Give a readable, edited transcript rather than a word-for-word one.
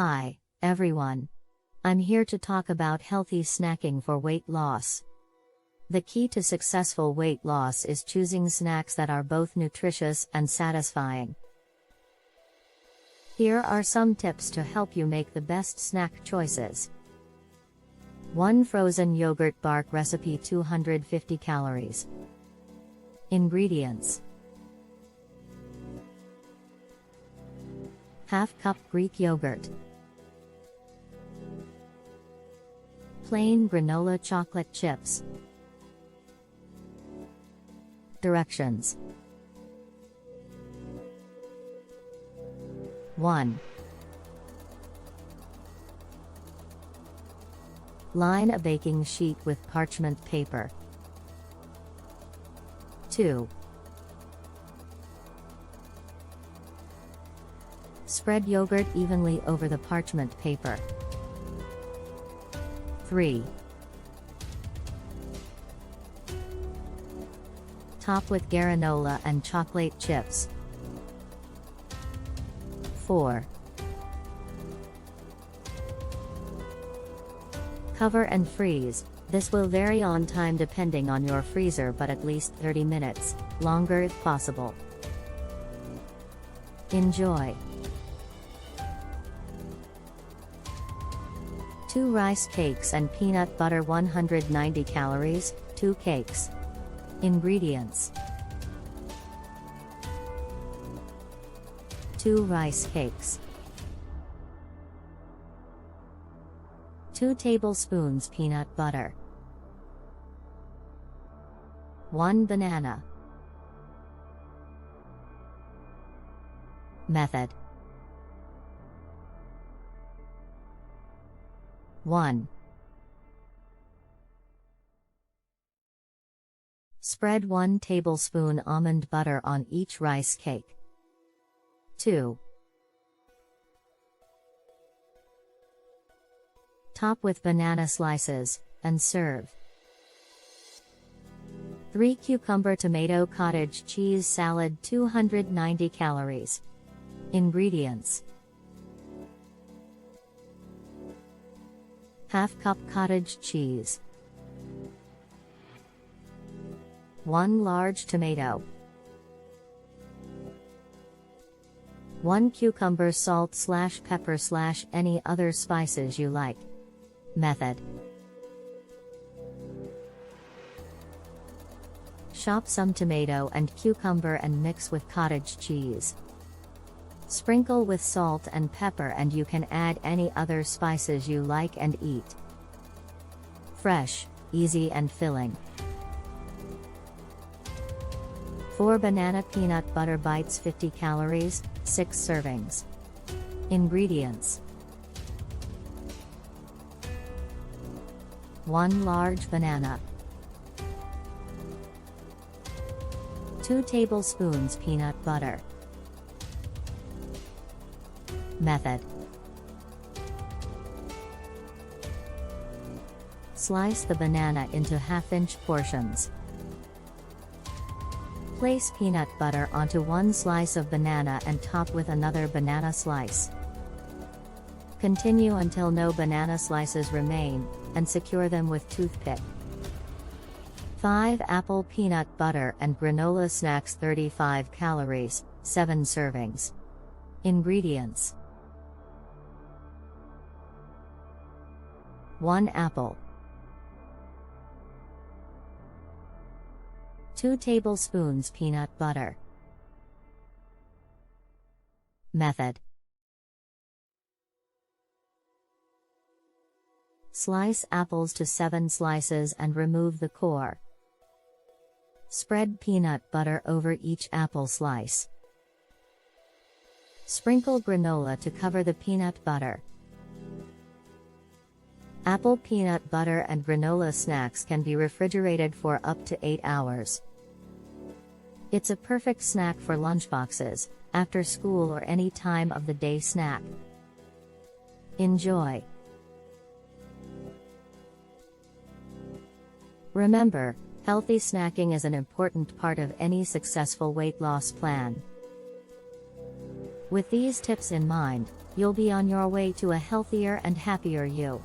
Hi, everyone. I'm here to talk about healthy snacking for weight loss. The key to successful weight loss is choosing snacks that are both nutritious and satisfying. Here are some tips to help you make the best snack choices. 1 frozen yogurt bark recipe, 250 calories. Ingredients: ½ cup Greek yogurt, plain granola chocolate chips. Directions: 1. Line a baking sheet with parchment paper. 2. Spread yogurt evenly over the parchment paper. 3. Top with granola and chocolate chips. 4. Cover and freeze. This will vary on time depending on your freezer, but at least 30 minutes, longer if possible. Enjoy. 2 rice cakes and peanut butter, 190 calories, 2 cakes. Ingredients: 2 rice cakes, 2 tablespoons peanut butter, 1 banana. Method: 1. Spread 1 tablespoon almond butter on each rice cake. 2. Top with banana slices, and serve. 3 cucumber tomato cottage cheese salad, 290 calories. Ingredients: ½ cup cottage cheese, 1 large tomato, 1 cucumber, salt / pepper / any other spices you like. Method: chop some tomato and cucumber and mix with cottage cheese. Sprinkle with salt and pepper, and you can add any other spices you like and eat. Fresh, easy and filling. 4 banana peanut butter bites, 50 calories, 6 servings. Ingredients: 1 large banana, 2 tablespoons peanut butter. Method: slice the banana into ½ portions. Place peanut butter onto 1 slice of banana and top with another banana slice. Continue until no banana slices remain, and secure them with toothpick. 5 apple peanut butter and granola snacks, 35 calories, 7 servings. Ingredients: 1 apple, 2 tablespoons peanut butter. Method: slice apples to 7 slices and remove the core. Spread peanut butter over each apple slice. Sprinkle granola to cover the peanut butter. Apple peanut butter and granola snacks can be refrigerated for up to 8 hours. It's a perfect snack for lunchboxes, after school, or any time of the day snack. Enjoy. Remember, healthy snacking is an important part of any successful weight loss plan. With these tips in mind, you'll be on your way to a healthier and happier you.